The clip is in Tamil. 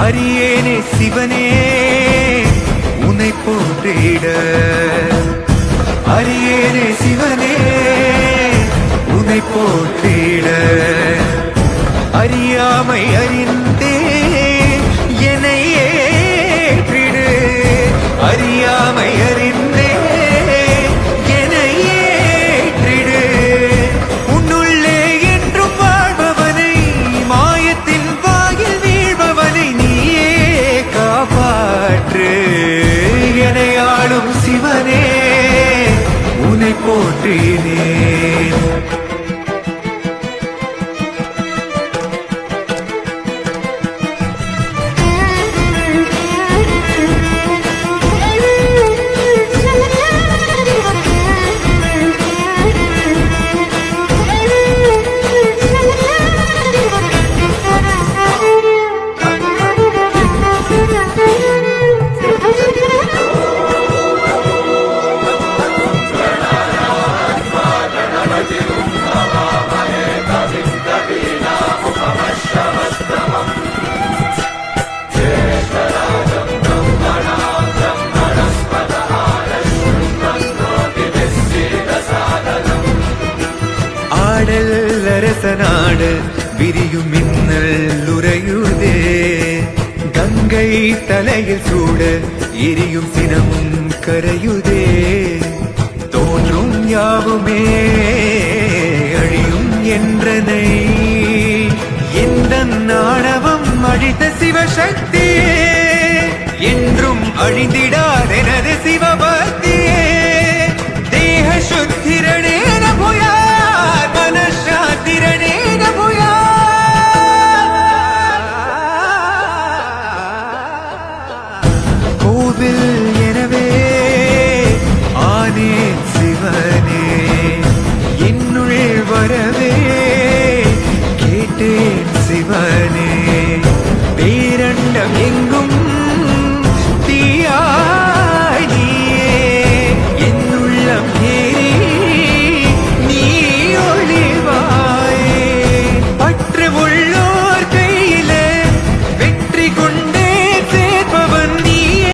அரியேனே சிவனே உன்னை போற்றிட, அரியேனே சிவனே உன்னை போற்றிட, அறியாமை அறிந்தே என்னை ஏற்றிடு, அறியாமை அறிந்தே என்னை ஏற்றிடு. உன்னுள்ளே என்றும் வாழ்பவனை, மாயத்தின் வாயில் வீழ்பவனை நீயே காப்பாற்று. என்னை ஆளும் சிவனே உன்னை போற்றினேன். ஆடல் அரசனாடு விரியும் மின்னல் உறையுதே, கங்கை தலையில் சூட எரியும் சினமும் கரையுதே. தோன்றும் யாவுமே அழியும் என்றனை, எந்த நாணவம் அழித்த சிவசக்தியே என்றும் அழிந்திடாதெனது சிவப